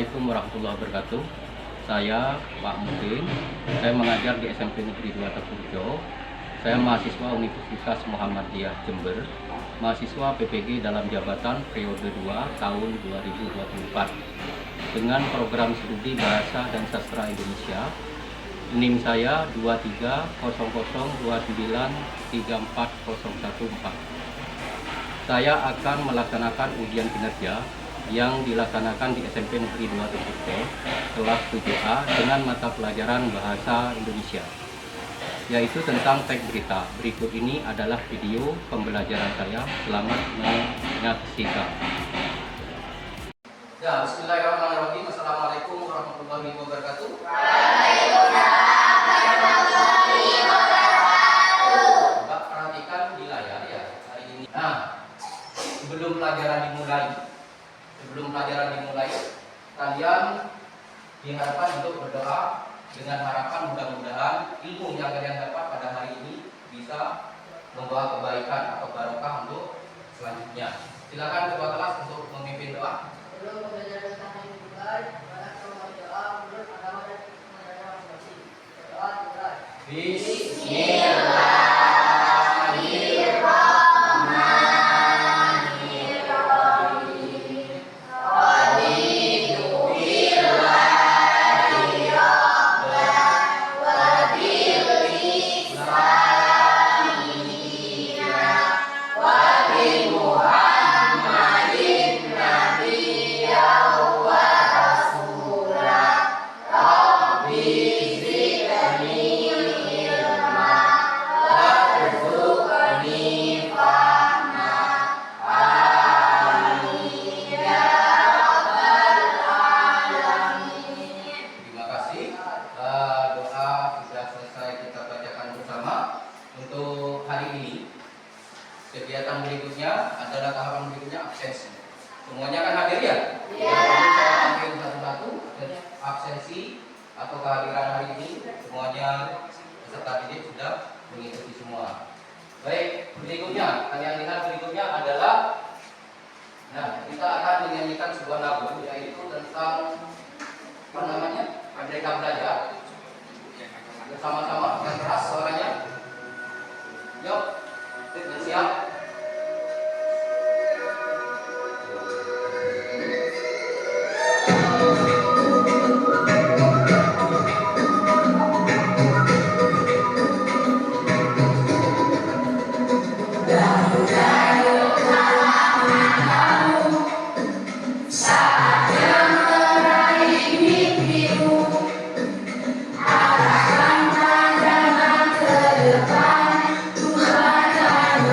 Assalamualaikum warahmatullahi wabarakatuh. Saya Pak Mudin. Saya mengajar di SMP Negeri 2 Tepurjo. Saya mahasiswa Universitas Muhammadiyah Jember, mahasiswa PPG dalam jabatan periode 2 tahun 2024 dengan program studi Bahasa dan Sastra Indonesia. NIM saya 2300293414. Saya akan melaksanakan ujian kinerja yang dilaksanakan di SMP Negeri 2 Tepurjo kelas 7A dengan mata pelajaran Bahasa Indonesia, yaitu tentang teks berita. Berikut ini adalah video pembelajaran saya. Selamat menyaksikan. Ya, bismillahirrahmanirrahim. Assalamualaikum warahmatullahi wabarakatuh. Waalaikumsalam warahmatullahi wabarakatuh. Coba perhatikan di layar ya hari ini. Nah, sebelum pelajaran dimulai, kalian diharapkan untuk berdoa dengan harapan mudah-mudahan ilmu yang kalian dapat pada hari ini bisa membawa kebaikan atau barokah untuk selanjutnya. Silakan ketua kelas untuk memimpin doa. Sebelum pembelajaran kita dimulai, banyak doa menurut agama dan pembelajaran masing-masing. Doa dimulai. Bismillah. Untuk hari ini, kegiatan berikutnya adalah tahapan berikutnya absensi. Semuanya kan hadir ya? Iya. Saya panggil satu-satu absensi atau kehadiran hari ini. Semuanya peserta didik sudah mengikuti semua. Baik, berikutnya kalian lihat berikutnya adalah, nah kita akan menyanyikan sebuah lagu yaitu tentang apa namanya? Merdeka Belajar. Bersama-sama yang keras suaranya. Yuk, siap. Arahkan pandangan ke depan, Tuhan akan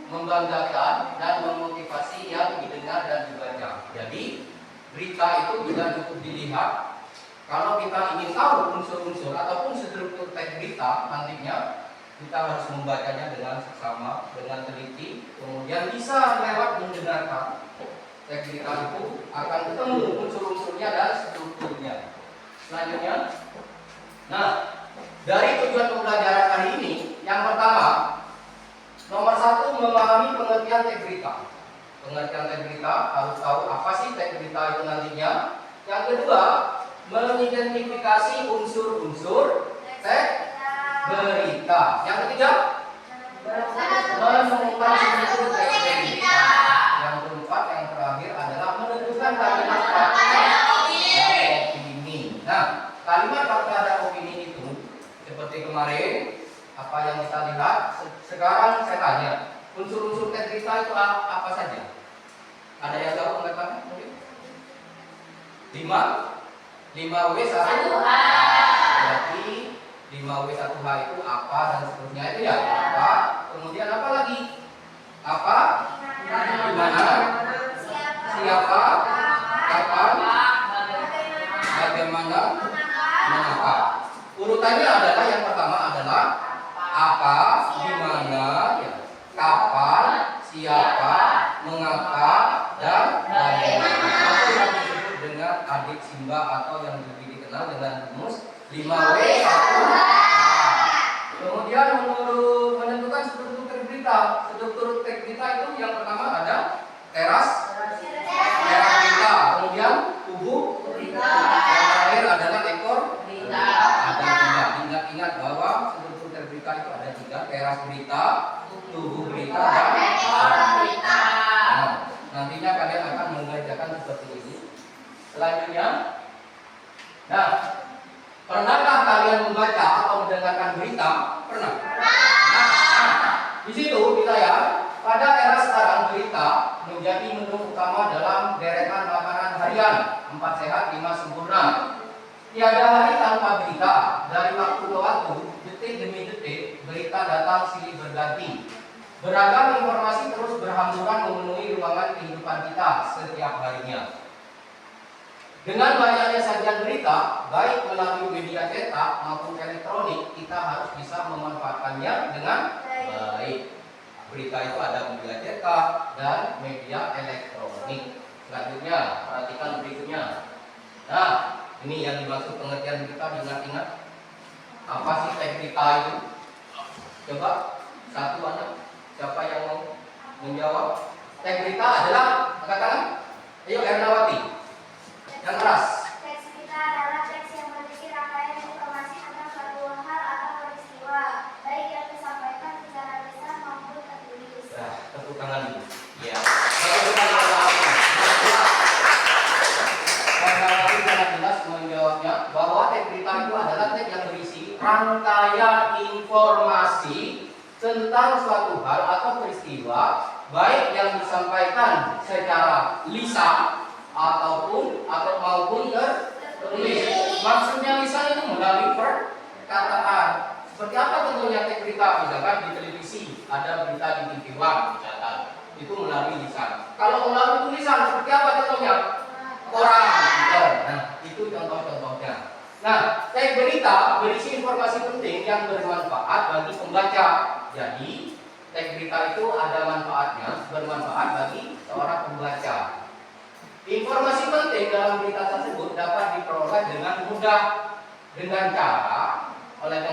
membanggakan dan memotivasi yang didengar dan dibaca. Jadi berita itu juga cukup dilihat. Kalau kita ingin tahu unsur-unsur ataupun struktur teks berita nantinya, kita harus membacanya dengan seksama, dengan teliti, kemudian bisa lewat mendengarkan teks berita itu akan ketemu unsur-unsurnya dan strukturnya. Selanjutnya, nah, dari tujuan pembelajaran hari ini, yang pertama, nomor 1, memahami pengertian teks berita. Pengertian teks berita, harus tahu apa sih teks berita itu nantinya. Yang kedua, mengidentifikasi unsur-unsur teks berita. Yang ketiga, menemukan unsur teks berita. Yang keempat, yang terakhir adalah menentukan kalimat fakta dan opini. Nah, kalimat fakta dan opini itu seperti kemarin apa yang kita lihat. Sekarang saya tanya, unsur-unsur teks berita itu apa saja? Ada yang tahu pengetahuan mungkin? 5W1H. Berarti 5W1H itu apa dan seterusnya itu ya. Apa? Kemudian apa lagi? Apa? Di mana? Siapa? Kapan? Bagaimana? Mengapa? Urutannya adalah yang pertama adalah apa, di mana, ya, kapan, siapa, mengapa, dan bagaimana. Itu yang disebut dengan adik Simba atau yang lebih dikenal dengan rumus 5W1H. Kemudian menentukan struktur teks berita. Struktur teks berita itu yang pertama ada teras berita, kemudian tubuh berita, yang terakhir adalah ekor berita. Ada 3. Ingat-ingat bahwa struktur teks berita itu ada 3: teras berita, tubuh berita, dan ekor berita. Nah, nantinya kalian akan mengerjakan seperti ini. Selanjutnya, nah, pernahkah kalian membaca atau mendengarkan berita? Pernah? Di situ kita ya, pada era sekarang berita menjadi menu utama dalam deretan makanan harian 4 sehat 5 sempurna. Tiada hari tanpa berita. Dari waktu ke waktu, detik demi detik, berita datang silih berganti. Beragam informasi terus berhamburan memenuhi ruangan kehidupan kita setiap harinya. Dengan banyaknya sajian berita, baik melalui media cetak maupun elektronik, kita harus bisa memanfaatkannya dengan baik. Berita itu ada media cetak dan media elektronik. Selanjutnya, perhatikan berikutnya. Nah, ini yang dimaksud pengertian berita, diingat-ingat. Apa sih teks berita itu? Coba satu anak, siapa yang mau menjawab? Teks berita adalah, angkat tangan. Ayo, Ernawati. Yang keras. Teks berita adalah teks yang berisi rangkaian informasi tentang suatu hal atau peristiwa, baik yang disampaikan secara lisan maupun tertulis. Nah, tepuk tangan dulu. Ya. Tepuk tangan apa? Ernawati sangat jelas menjawabnya bahwa teks berita itu adalah teks yang berisi rangkaian informasi tentang suatu hal atau peristiwa, baik yang disampaikan secara lisan maupun tertulis. Maksudnya lisan itu melalui perkataan. Seperti apa contohnya teks berita? Misalkan di televisi ada berita di TV One, misalkan itu melalui lisan. Kalau melalui tulisan, seperti apa contohnya? Koran, gitu. Nah, itu contoh-contohnya. Nah, teks berita berisi informasi penting yang bermanfaat bagi pembaca. Jadi, teks berita itu ada manfaatnya, bermanfaat bagi seorang pembaca. Informasi penting dalam berita tersebut dapat diperoleh dengan mudah oleh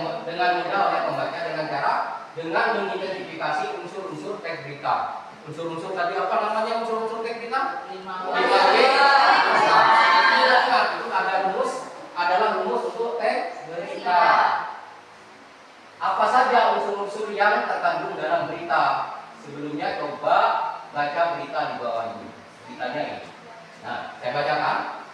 pembaca dengan mengidentifikasi unsur-unsur teks berita. Unsur-unsur tadi apa namanya unsur-unsur teks berita? 5W. Itu adalah rumus untuk teks berita. Apa saja unsur-unsur yang terkandung dalam berita? Sebelumnya coba baca berita di bawah ini. Beritanya ini. Nah, saya bacakan.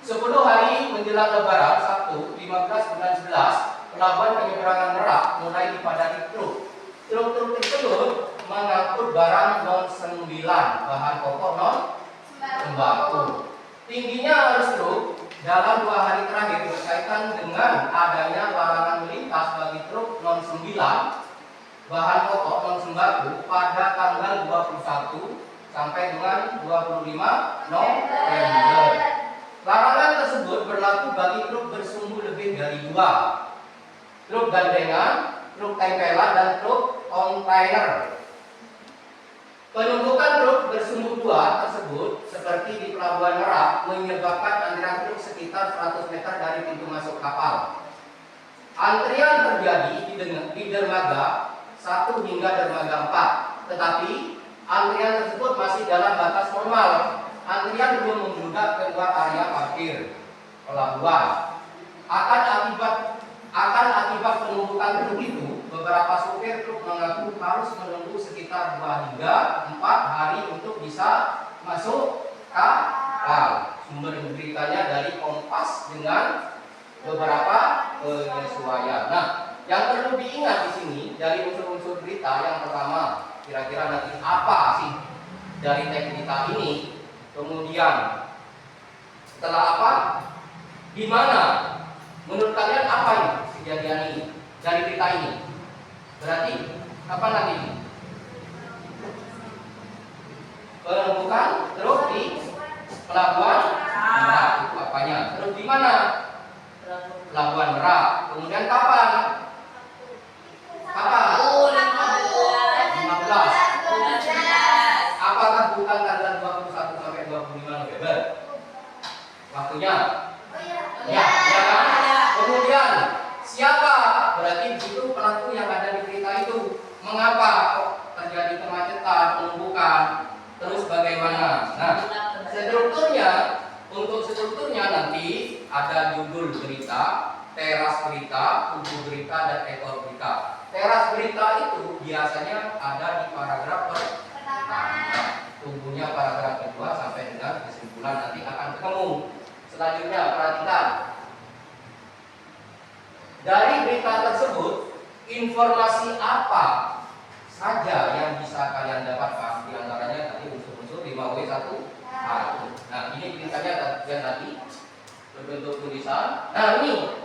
10 hari menjelang Lebaran, Sabtu, 15 bulan 11, pelabuhan penyeberangan Merak mulai dipadati truk. Truk-truk tersebut mengangkut barang non-9, bahan pokok non-sembako. Tingginya arus truk dalam 2 hari terakhir berkaitan dengan adanya larangan melintas bagi truk non-9 bahan pokok non sembako pada tanggal 21 sampai dengan 25 November. Larangan tersebut berlaku bagi truk bersumbu lebih dari 2, truk gandengan, truk tempelan, dan truk kontainer. Penumpukan truk bersumbu 2 tersebut seperti di Pelabuhan Merak menyebabkan antrian truk sekitar 100 meter dari pintu masuk kapal. Antrian terjadi di dermaga 1 hingga dermaga 4, tetapi antrian tersebut masih dalam batas normal. Antrian belum membludak keluar area parkir pelabuhan. Akan akibat penumpukan truk itu, beberapa supir truk mengaku harus menunggu sekitar 2 hingga 4 hari untuk bisa masuk kapal. Sumber beritanya dari Kompas dengan beberapa penyesuaian. Nah, yang perlu diingat di sini dari unsur-unsur berita yang pertama, kira-kira nanti apa sih dari teks berita ini? Kemudian setelah apa? Di mana? Menurut kalian apa ini kejadian ini dari berita ini? Berarti apa lagi? Penumpukan truk di Pelabuhan Merak, itu apanya? Terus di mana? Pelabuhan Merak. Kemudian kapan? Kapan? 15. Apakah bukan tanggal 21 sampai 25 November? Waktunya? Ya, ya kan? Kemudian siapa? Berarti itu pelaku yang ada di berita itu. Mengapa kok terjadi kemacetan, penumpukan? Terus bagaimana? Nah, untuk strukturnya nanti ada judul berita, teras berita, tubuh berita, dan ekor berita. Teras berita itu biasanya ada di paragraf pertama, tubuhnya paragraf kedua sampai dengan kesimpulan nanti akan ketemu. Selanjutnya perhatikan. Dari berita tersebut, informasi apa saja yang bisa kalian dapatkan? Di antaranya tadi unsur-unsur 5W1. Nah, ini beritanya tadi berbentuk tulisan. Nah, ini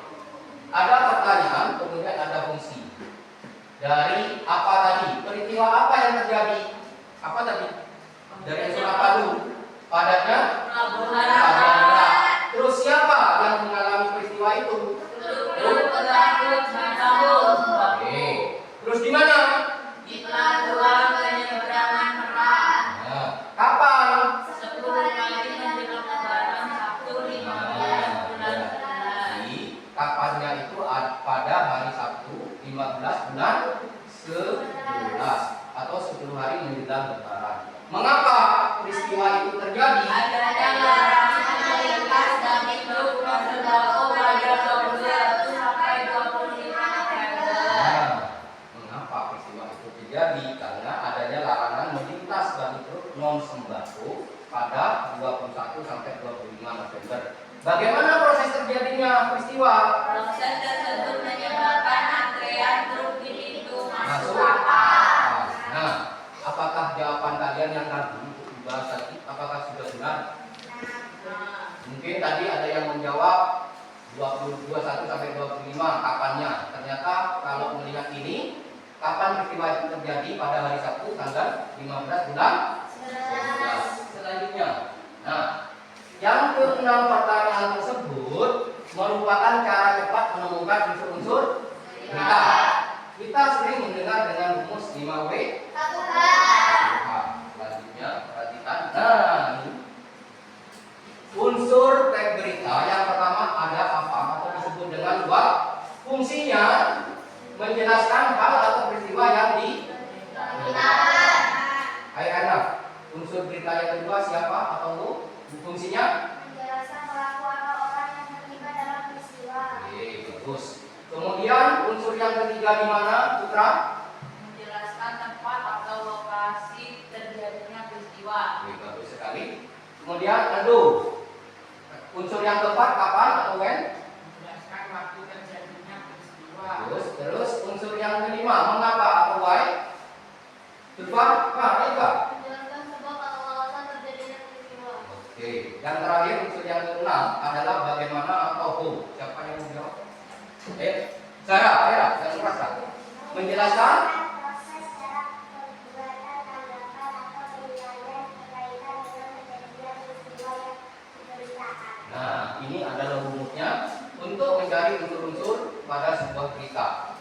ada pertanyaan, kemudian ada fungsi. Dari apa tadi? Peristiwa apa yang terjadi? Apa tadi? Dari unsur apa dulu? Padatnya? Pelabuhan. Terus siapa yang mengalami peristiwa itu? Oke. Terus di mana? Di Pelabuhan Penyeberangan Merak. Nah, kapan? 10 hari menjelang Lebaran Sabtu 15 bulan 11. Kapannya itu pada hari Sabtu 15 bulan 11 atau 10 hari menjelang Lebaran. Mengapa peristiwa itu terjadi? Adanya larangan melintas dari truk non sembako pada 21 sampai 25 November. Nah, mengapa peristiwa itu terjadi? Karena adanya larangan melintas bagi truk non sembako pada 21 sampai 25 November. Bagaimana proses terjadinya peristiwa? Proses tersebut menyebabkan antrean truk di pintu masuk Masuk. kapal. Nah, apakah jawaban kalian yang tadi untuk dibahas tadi apakah sudah benar? Mungkin tadi ada yang menjawab 21 sampai 25 kapannya. Ternyata kalau melihat ini, kapan peristiwa itu terjadi? Pada hari Sabtu tanggal 15 bulan 11. Selanjutnya. Nah, yang keenam pertanyaan tersebut merupakan cara cepat menemukan unsur-unsur berita. Kita sering mendengar dengan rumus 5W. Selanjutnya perhatikan. Nah, ini unsur teks berita yang pertama ada apa atau disebut dengan dua. Fungsinya menjelaskan hal atau peristiwa yang diberitakan. Hai Erna, unsur berita yang kedua siapa atau lu? Fungsinya? Menjelaskan pelaku atau orang yang terlibat dalam peristiwa. Oke, bagus. Kemudian unsur yang ketiga di mana, Putra? Menjelaskan tempat atau lokasi terjadinya peristiwa. Oke, bagus sekali. Kemudian, aduh, unsur yang keempat kapan atau when? Menjelaskan waktu terjadinya peristiwa. Terus unsur yang kelima mengapa atau why? Coba, Eva. Menjelaskan sebab atau alasan terjadinya peristiwa. Oke, yang terakhir unsur yang keenam adalah bagaimana atau who. Siapa yang menjawab? Sarah, yang merasa menjelaskan mencari unsur-unsur pada sebuah berita.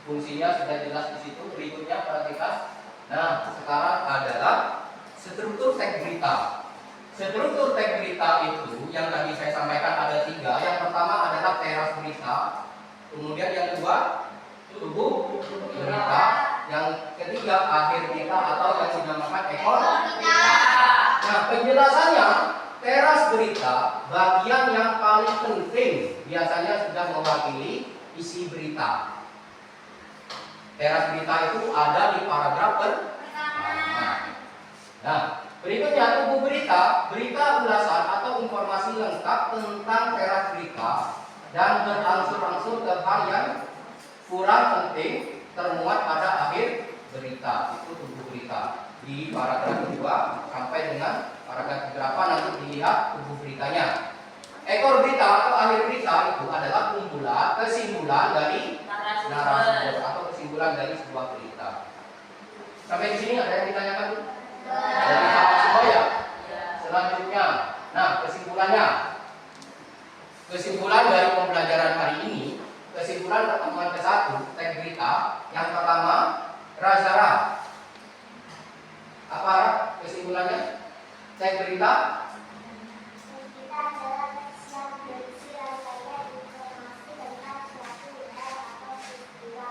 Fungsinya sudah jelas di situ. Berikutnya perhatikan. Nah, sekarang adalah struktur teks berita. Struktur teks berita itu yang tadi saya sampaikan ada 3. Yang pertama adalah teras berita. Kemudian yang kedua tubuh berita. Yang ketiga akhir berita atau yang dinamakan ekor berita. Nah, penjelasannya teras berita bagian yang paling penting biasanya sudah mewakili isi berita. Teras berita itu ada di paragraf pertama. Nah, berikutnya tubuh berita, berita ulasan atau informasi lengkap tentang teras berita dan berangsur-angsur ke hal yang kurang penting termuat pada akhir berita. Itu tubuh berita. Di paragraf kedua sampai dengan paragraf berapa nanti dilihat tubuh beritanya. Ekor berita atau akhir berita itu adalah kumpulan kesimpulan dari narasumber atau kesimpulan dari sebuah berita. Sampai di sini ada yang ditanyakan? Dari semua ya? Selanjutnya, nah kesimpulannya. Kesimpulan dari pembelajaran hari ini, kesimpulan pertemuan ke-1 teks berita. Yang pertama, Razara. Apa kesimpulannya? Teks berita adalah teks yang berisi rangkaian informasi tentang suatu hal atau peristiwa,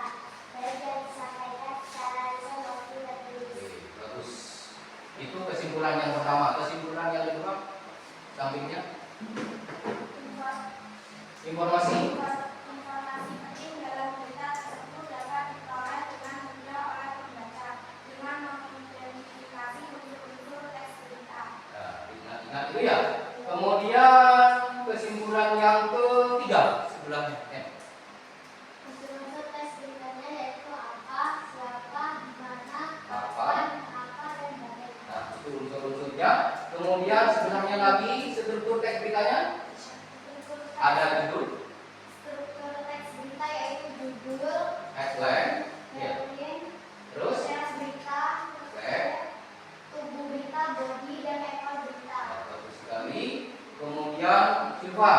baik yang disampaikan secara lisan maupun tertulis. bagus. Itu kesimpulan yang pertama. Kesimpulan yang kedua, sampingnya informasi. Informasi penting dalam berita tersebut dapat diperoleh dengan mudah oleh pembaca dengan mengidentifikasi unsur-unsur teks berita. Nah, ingat itu ya. Kemudian kesimpulan yang ketiga sebelahnya. Unsur-unsur teks beritanya yaitu apa, siapa, di mana, Apa. kapan, apa, dan bagaimana. Nah, itu unsur-unsurnya. Kemudian sebelahnya lagi struktur teks beritanya ada judul, Struktur teks berita yaitu judul, headline, ya. headline, Terus teras berita, tubuh berita, body, dan ekor berita. bagus sekali. Kemudian coba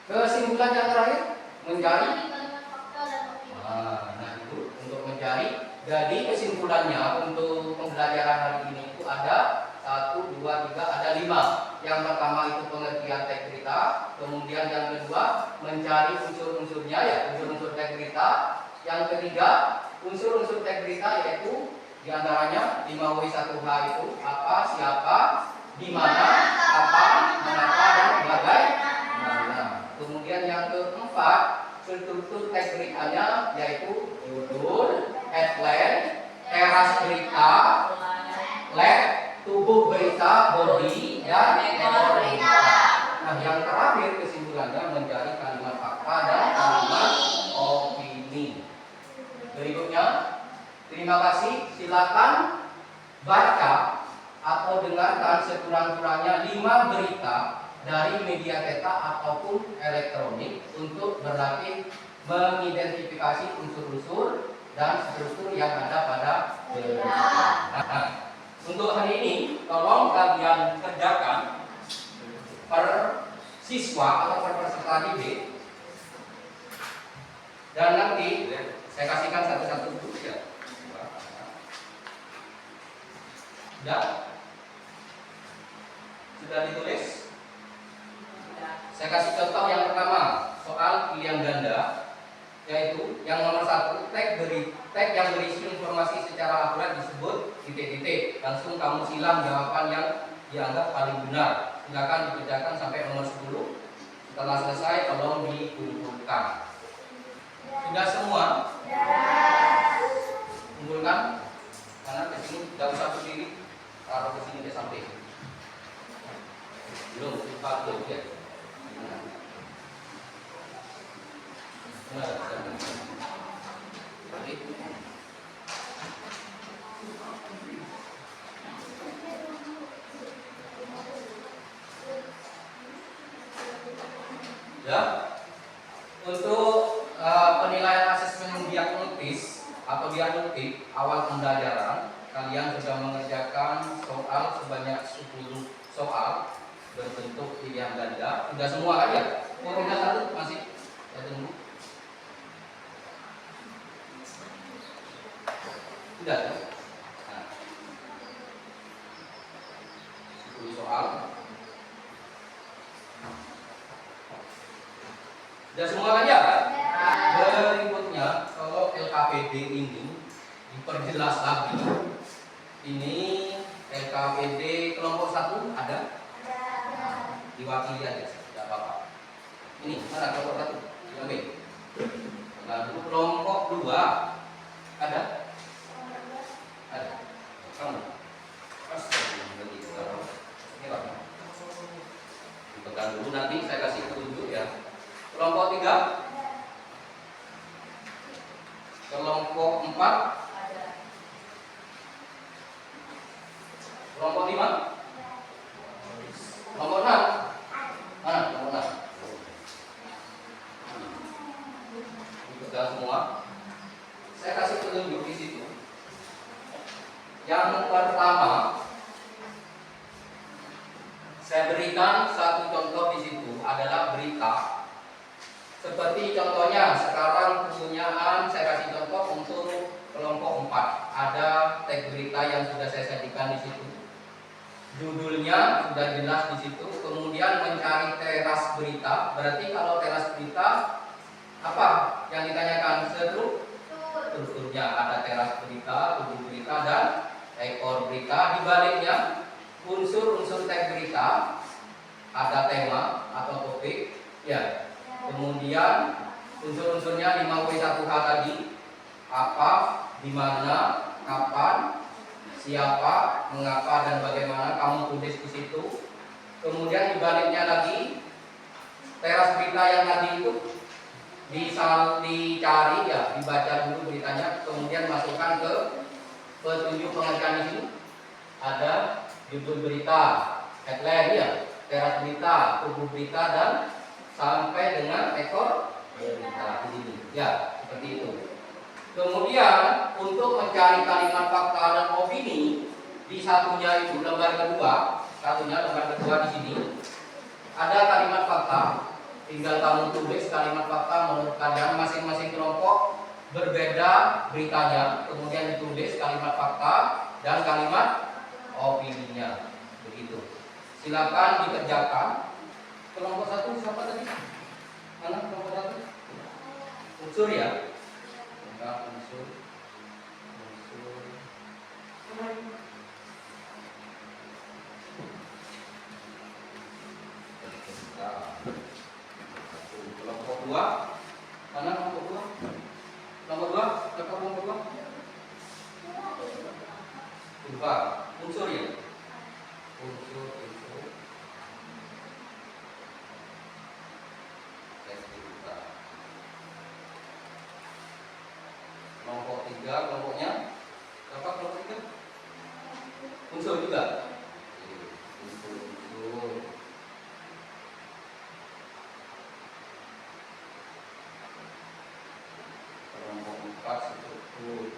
kesimpulan yang terakhir mencari. Kalimat fakta dan opini. Nah itu untuk mencari. Jadi kesimpulannya untuk pembelajaran hari ini itu ada 1, 2, 3, ada 5. Yang pertama itu pengertian teks berita. Kemudian yang kedua mencari unsur-unsurnya ya, unsur-unsur teks berita. Yang ketiga unsur-unsur teks berita yaitu diantaranya 5W1H itu apa, siapa, di mana, kapan, mengapa, dan bagaimana. Kemudian yang keempat struktur teks beritanya yaitu judul, headline, teras berita, lab, tubuh berita, body, dan ekor berita. Nah, yang terakhir kesimpulannya mencari kalimat fakta dan kalimat opini. Berikutnya, terima kasih. Silakan baca atau dengarkan sekurang-kurangnya 5 berita dari media cetak ataupun elektronik untuk berlatih mengidentifikasi unsur-unsur dan struktur yang ada pada berita. Nah, untuk hari ini tolong kalian kerjakan per siswa atau per peserta didik, dan nanti saya kasihkan satu-satu dulu ya. Sudah ditulis? Saya kasih contoh yang pertama, soal pilihan ganda, yaitu yang nomor 1, teks yang berisi informasi secara akurat disebut titik-titik. Langsung kamu silang jawaban yang dianggap paling benar. Silakan dikerjakan sampai nomor 10. Setelah selesai tolong dikumpulkan. Sudah semua? Kumpulkan. Karena ke sini tidak usah berdiri, taruh ke sini ke samping. Belum, lupa belum ya. Ya, untuk penilaian asesmen diagnosis atau diagnostik awal pembelajaran, kalian sudah mengerjakan soal sebanyak 10 soal berbentuk pilihan ganda. Sudah semua kan ya? Oh, tidak satu masih Saya tunggu. Sudah ya? Nah, 10 soal. Sudah semua kan ya? Berikutnya, kalau LKPD ini diperjelas lagi. Ini LKPD kelompok 1 ada? Diwakili aja, tidak apa-apa. Ini mana kelompok 1? Diambil. Lalu kelompok 2 ada? Ada. Kamu? Astagfirullahaladzim. Ini apa? Dipegang dulu, nanti saya kasih petunjuk ya. Kelompok 3? Kelompok 4? Kelompok 5? Kelompok 6? Mana? Kelompok 6. Dipegang semua. Saya kasih petunjuk di situ. Yang pertama, saya berikan satu contoh di situ adalah berita. Seperti contohnya sekarang kepunyaan saya kasih contoh untuk kelompok 4. Ada tag berita yang sudah saya sajikan di situ. Judulnya sudah jelas di situ. Kemudian mencari teras berita. Berarti kalau teras berita apa yang ditanyakan? Strukturnya ada teras berita, tubuh berita dan ekor berita. Di baliknya unsur-unsur tag berita ada tema atau topik ya. Kemudian unsur-unsurnya 5W1H tadi, apa, di mana, kapan, siapa, mengapa dan bagaimana kamu tulis di situ. Kemudian di baliknya lagi teras berita yang tadi itu dicari ya, dibaca dulu beritanya, kemudian masukkan ke petunjuk pengertian di sini. Ada judul berita, headline ya, teras berita, tubuh berita dan sampai dengan ekor berita di sini. Ya, seperti itu. Kemudian untuk mencari kalimat fakta dan opini di satunya itu lembar kedua, lembar kedua di sini ada kalimat fakta. Tinggal kamu tulis kalimat fakta menurut kalian masing-masing kelompok berbeda beritanya, kemudian ditulis kalimat fakta dan kalimat opininya. Begitu. Silakan dikerjakan. Kelompok 1 siapa tadi? Mana kelompok 1? Unsur ya? Enggak, unsur. Kelompok 2. Mana kelompok 2? Kelompok 2, siapa kelompok 2? Lupa. Unsur ya? Unsur. Kelompok 3, kelompoknya apa kelompok 3? Unsur juga. Unsur. Kelompok 4 struktur.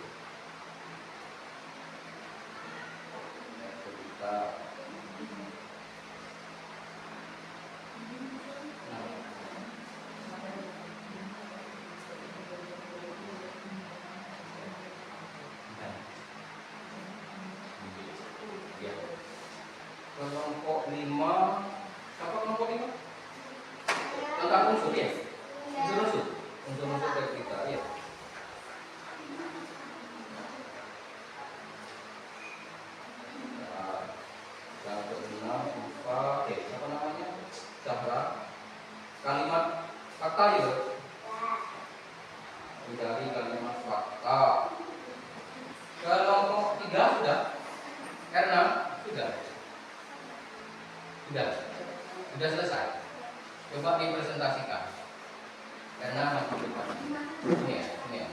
Berita. Kelompok 5, siapa kelompok 5? Tentang unsur ya? Unsur dari kita ya. Yang ke-6, siapa namanya? Zahra. Kalimat fakta ya? Mencari kalimat fakta. Kelompok 3 sudah? R6 sudah? Sudah selesai. Coba dipresentasikan. Karena masih depan. Ini ya.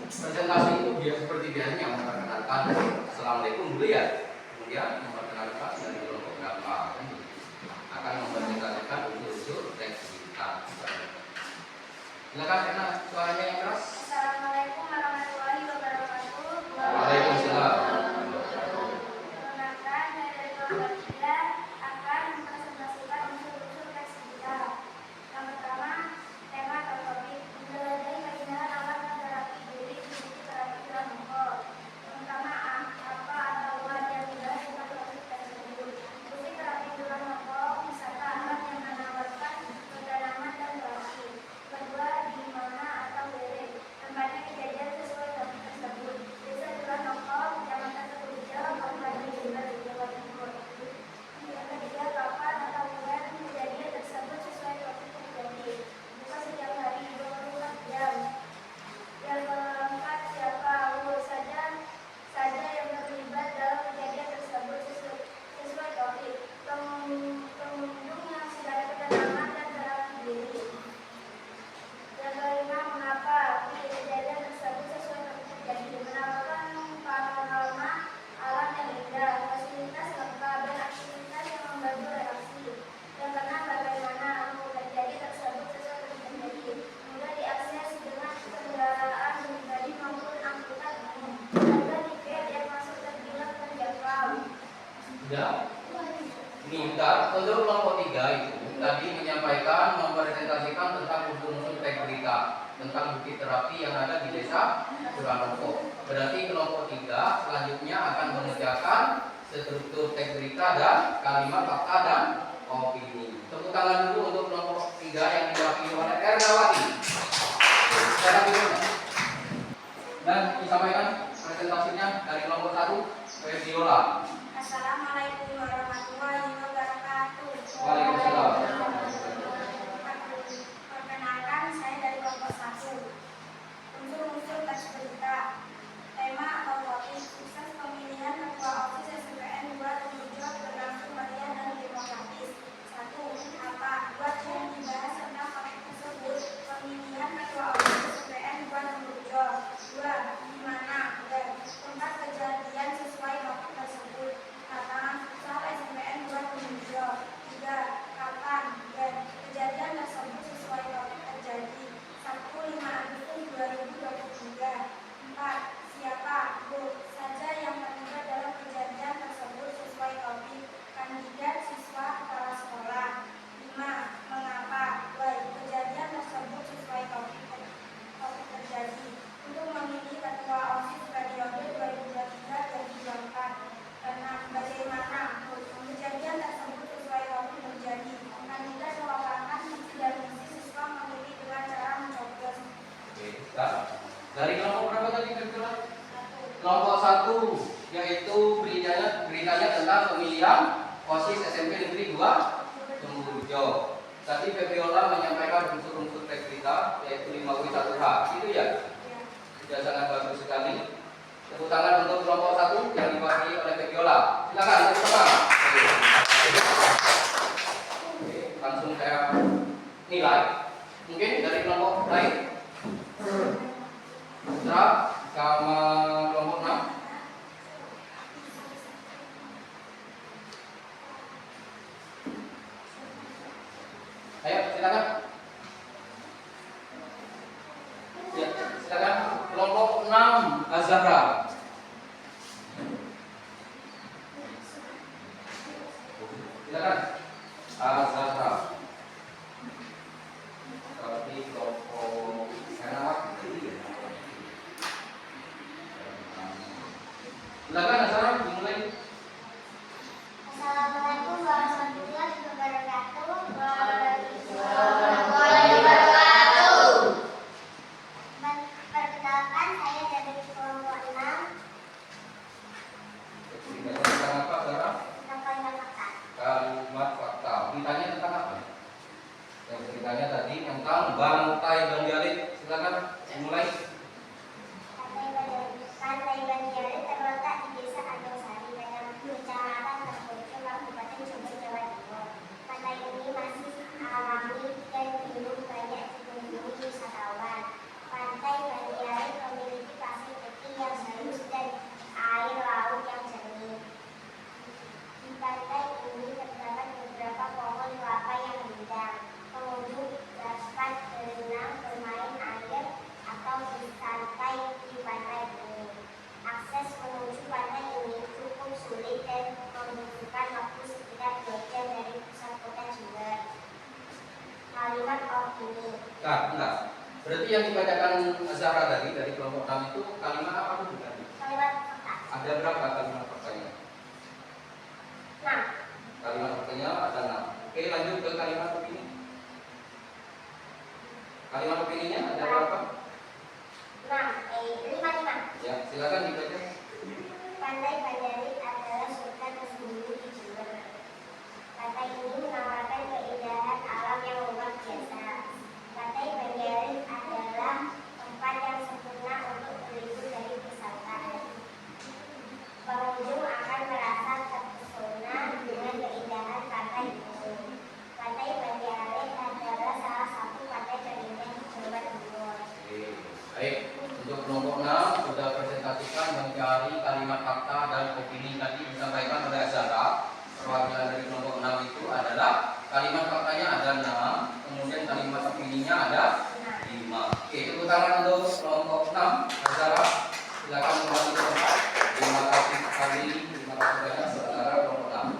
Presentasi itu biar seperti biasanya memperkenalkan Assalamualaikum dulu ya. Kemudian memperkenalkan dari kelompok berapa. Akan mempresentasikan unsur teks kita. Silakan karena suaranya yang keras. Assalamualaikum warahmatullahi wabarakatuh. Waalaikumsalam. Perkenalkan, saya dari kelompok 3 akan mempresentasikan unsur-unsur teks kita. Yang pertama, Sudah? Ini bentar, untuk kelompok 3 itu tadi menyampaikan, mempresentasikan tentang unsur-unsur teks berita tentang bukti terapi yang ada di desa Suranoko. Berarti kelompok 3 selanjutnya akan mengerjakan struktur teks berita dan kalimat fakta dan opini. Tepuk tangan dulu untuk kelompok 3 yang diwakili oleh Ernawati. Sekarang dulu. Dan disampaikan presentasinya dari kelompok 1, Febiola. Assalamualaikum warahmatullahi wabarakatuh. Waalaikumsalam. Perkenalkan, saya dari kelompok 1. Unsur-unsur teks berita. Tema atau topik: sukses pemilihan ketua OSIS SMPN 2 Tumurjo berlangsung meriah dan demokratis. 1. Apa? 2. Yang dibahas tentang topik tersebut. Pemilihan ketua OSIS SMPN 2 Tumurjo. 2. Di mana? Dan tempat kejadian sesuai topik tersebut. Tantangan futsal SMPN 2 Tumurjo. 3. Kapan? Dan kejadian tersebut sesuai topik terjadi. Sabtu 5 Agustus 2023. 4. Siapa? Saja yang terlibat dalam kejadian tersebut sesuai topik. Kandidat siswa kepala sekolah. 5. Mengapa? Kejadian tersebut sesuai topik terjadi. Untuk memilih ketua OSIS periode 2023-2024. 6. Bagaimana? Kejadian tersebut sesuai topik terjadi. Kandidat mewakilkan visi dan misi siswa memilih dengan cara mencoblos. Oke, sekarang dari kelompok berapa tadi Febiola? Kelompok 1, yaitu beritanya tentang pemilihan OSIS SMP Negeri 2 Tumurjo. Tadi Febiola menyampaikan unsur-unsur teks berita yaitu 5W1H, gitu ya? Sudah sangat bagus sekali. Tepuk tangan untuk kelompok 1 yang diwakili oleh Febiola. Silakan, tepuk tangan. Oke, langsung saya nilai. Mungkin dari kelompok lain. Putra sama kelompok 6. Ayo, silakan. Ya, silakan kelompok 6 Azhara. Silakan. Azhara. Seperti kelompok silakan Azhara dimulai. Assalamualaikum warahmatullahi wabarakatuh. Perkenalkan, saya dari kelompok 6. Tentang apa sekarang? Tentang kalimat fakta. Kalimat fakta. Beritanya tentang apa? Yang ceritanya tadi tentang Bantai Banjalit. Silakan dimulai. Pantai Banjalit terletak di Desa Andongsari, Kecamatan Terpojok, Kabupaten Jember, Jawa Timur. Pantai ini masih alami dan belum banyak dikunjungi wisatawan. Pantai Banjalit memiliki pasir putih yang halus dan air laut yang jernih. Di pantai ini terdapat beberapa pohon kelapa yang rindang. Pengunjung dapat berenang, bermain air, atau bersantai di pantai ini. Akses menuju pantai ini cukup sulit dan membutuhkan waktu sekitar 2 jam dari pusat kota Jember. Kalimat opini. Enggak. Berarti yang dibacakan Azhara tadi dari kelompok 6 itu kalimat apa dulu tadi? Kalimat fakta. Ada berapa kalimat faktanya? 6. Kalimat faktanya ada 6. Oke, lanjut ke kalimat opini. Kalimat opininya ada berapa? 5. Ya, silakan dibaca. Pantai Banjalit adalah surga tersembunyi di Jember. Pantai ini menawarkan keindahan alam yang luar biasa. Pantai Banjalit adalah tempat yang sempurna untuk berlibur dari wisata. Pengunjung akan merasa terpesona dengan keindahan pantai ini. Pantai Banjalit adalah salah satu pantai terindah di Jawa Timur. Oke, baik. Untuk kelompok 6 sudah presentasikan mencari kalimat fakta dan opini tadi disampaikan oleh Azhara. Perwakilan dari kelompok 6 itu adalah kalimat faktanya ada 6, kemudian kalimat opininya ada 5. Oke, tepuk tangan untuk kelompok 6 Azhara. Silakan kembali ke tempat. Terima kasih sekali, terima kasih banyak saudara kelompok 6.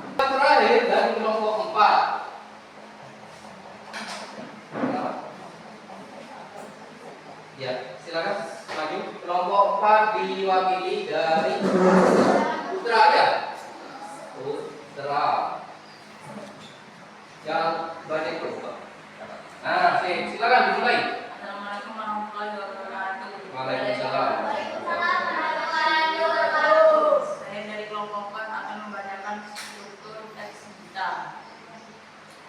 kelompok akan membacakan struktur teks berita.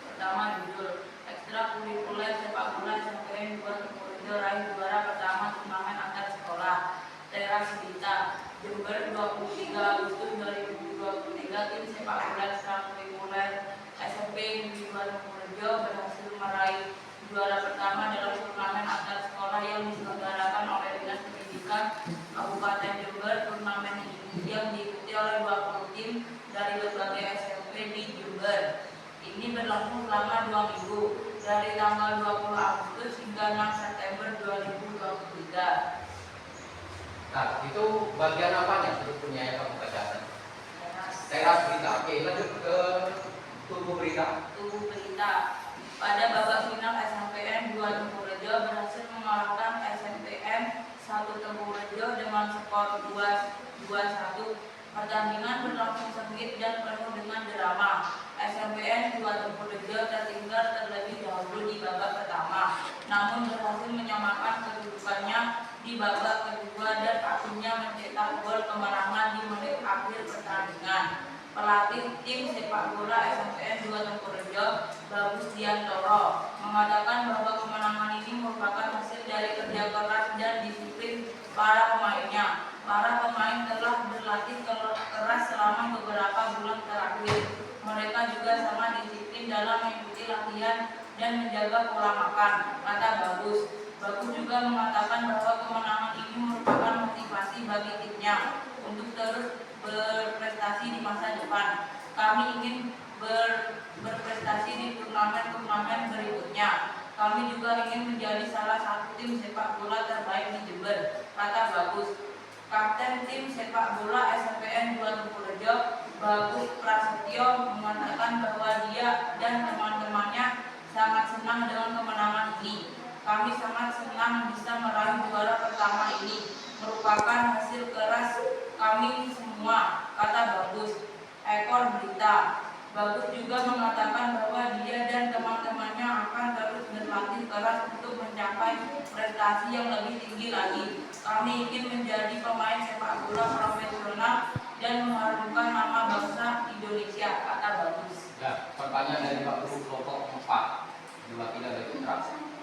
Pertama, judul ekstrakurikuler sepak bola SMPN 2 Tegurejo raih juara pertama turnamen antar sekolah. Teras berita Jember 23 Agustus 2023, tim sepak bola ekstrakurikuler SMP Negeri 2 Tegurejo berhasil meraih juara pertama dalam turnamen antar sekolah yang diselenggarakan oleh Dinas Pendidikan Kabupaten Jember. Turnamen ini yang diikuti oleh 20 tim dari berbagai SMP di Jember. Ini berlangsung selama 2 minggu, dari tanggal 20 Agustus hingga 6 September 2023. Nah, itu bagian apanya sebetulnya yang kamu bacakan? Teras berita. Oke, lanjut ke tubuh berita. Tubuh berita. Pada babak final SMPN 2 Tegurejo berhasil mengalahkan SMPN 1 Tegurejo dengan skor 2-1. Pertandingan berlangsung sengit dan penuh dengan drama. SMPN 2 Tegurejo tertinggal terlebih dahulu di babak pertama, namun berhasil menyamakan kedudukannya di babak kedua dan akhirnya mencetak gol kemenangan di menit akhir pertandingan. Pelatih tim sepak bola SMPN 2 Tegurejo, Bagus Diantoro, mengatakan bahwa kemenangan ini merupakan hasil dari kerja keras dan disiplin para pemainnya. Para pemain telah berlatih keras selama beberapa bulan terakhir. Mereka juga sangat disiplin dalam mengikuti latihan dan menjaga pola makan, kata Bagus. Bagus juga mengatakan bahwa kemenangan ini merupakan motivasi bagi timnya untuk terus berprestasi di masa depan. Kami ingin berprestasi di turnamen-turnamen berikutnya. Kami juga ingin menjadi salah satu tim sepak bola terbaik di Jember, kata Bagus. Kapten tim sepak bola SMPN 2 Tegurejo, Bagus Prasetyo, mengatakan bahwa dia dan teman-temannya sangat senang dengan kemenangan ini. Kami sangat senang bisa meraih juara pertama ini. Merupakan hasil keras kami semua, kata Bagus. Ekor berita. Bagus juga mengatakan bahwa dia dan teman-temannya akan terus berlatih keras untuk mencapai prestasi yang lebih tinggi lagi. Kami ingin menjadi pemain sepak bola profesional dan mengharumkan nama bangsa Indonesia, kata Bagus. Ya, pertanyaan dari Pak Guru kelompok 4 diwakili oleh Putra.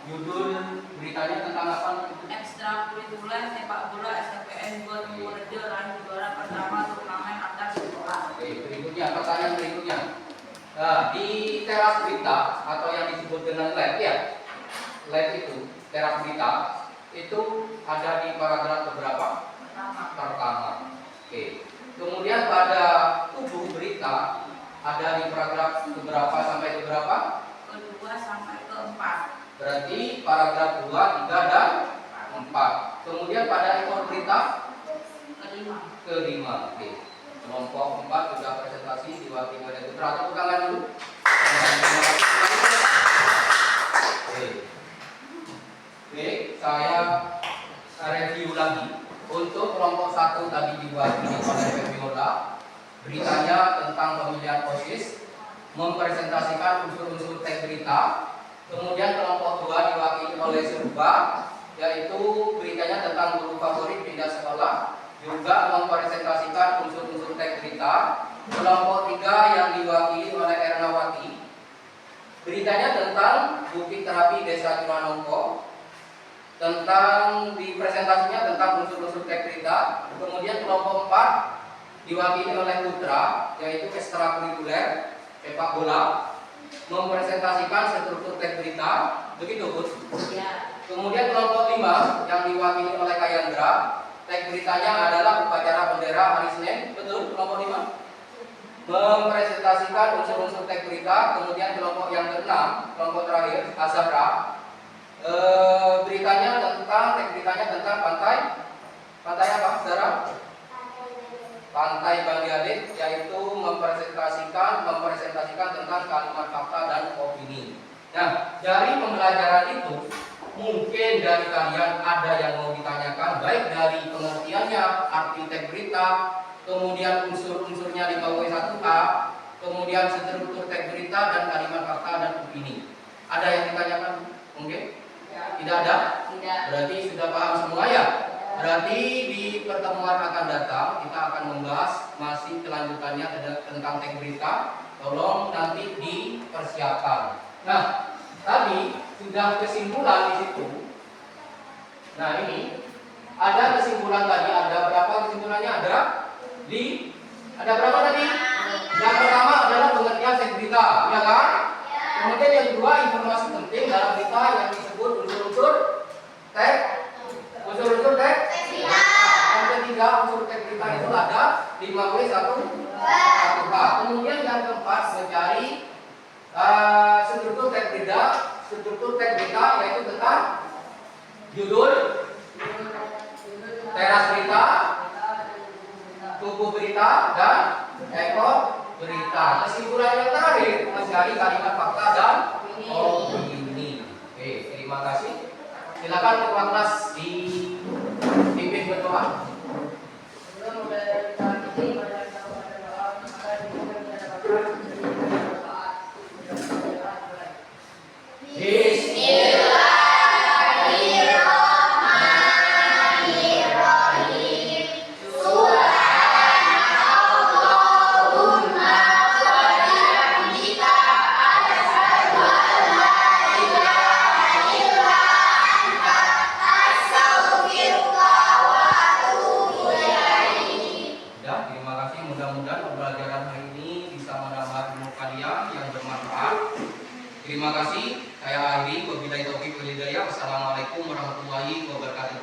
Judul beritanya tentang apa? Ekstrakurikuler sepak bola SMPN 2 Tegurejo raih juara pertama turnamen antar sekolah. Oke, berikutnya pertanyaan berikutnya. Nah, di teras berita atau yang disebut dengan lab ya, lab itu teras berita itu ada di paragraf beberapa? Pertama. Oke. Kemudian pada tubuh berita ada di paragraf beberapa sampai beberapa? Kedua sampai keempat. Berarti paragraf 2, 3, dan 4. Kemudian pada ekor berita kelima. Oke. Kelompok 4 sudah presentasi diwakili oleh Putra. Tepuk tangan dulu. Oke, saya review lagi. Untuk kelompok 1 tadi diwakili oleh Feby Moda. Beritanya tentang pemilihan OSIS, mempresentasikan unsur-unsur teks berita. Kemudian kelompok 2 diwakili oleh Serba, yaitu beritanya tentang guru favorit pindah sekolah, juga mempresentasikan unsur-unsur teks berita. Kelompok 3 yang diwakili oleh Ernawati, beritanya tentang bukti terapi Desa Curanongko, tentang di presentasinya tentang unsur-unsur teks berita. Kemudian kelompok 4 diwakili oleh Putra, yaitu ekstrakurikuler sepak bola, mempresentasikan struktur teks berita. Begitu, Bu? Ya. Kemudian kelompok 5 yang diwakili oleh Kayandra, teks beritanya adalah upacara bendera hari Senin. Betul, kelompok 5 mempresentasikan unsur-unsur teks berita. Kemudian kelompok yang ke-6, kelompok terakhir Azhara, beritanya tentang pantai apa, Saudara? Pantai Bangladesh, yaitu mempresentasikan tentang kalimat fakta dan opini. Nah, dari pembelajaran itu mungkin dari kalian ada yang mau ditanyakan, baik dari pengertiannya, arti teks berita, kemudian unsur-unsurnya di bawah 1A, kemudian struktur teks berita dan kalimat fakta dan opini. Ada yang ditanyakan? Mungkin? Tidak ada? Tidak. Berarti sudah paham semua ya? Berarti di pertemuan akan datang kita akan membahas masih kelanjutannya tentang teks berita. Tolong nanti dipersiapkan. Nah, tadi sudah kesimpulan di situ. Nah, ini ada kesimpulan tadi. Ada berapa kesimpulannya? Ada berapa tadi? Yang pertama adalah pengertian teks berita, ya kan? Kemudian yang kedua, informasi penting dalam berita yang disebut unsur-unsur teks berita. Yang ketiga, unsur teks berita itu ada 5W1H. Kemudian yang keempat, mencari struktur teks berita yaitu tentang judul, teras berita, tubuh berita, dan ekor berita. Kesimpulan yang terakhir, mencari kalimat fakta dan opini. Oke, terima kasih. Silakan ketua kelas dipimpin berdoa. Terima kasih. Saya akhiri. Wabillahi taufiq wal hidayah. Wassalamualaikum warahmatullahi wabarakatuh.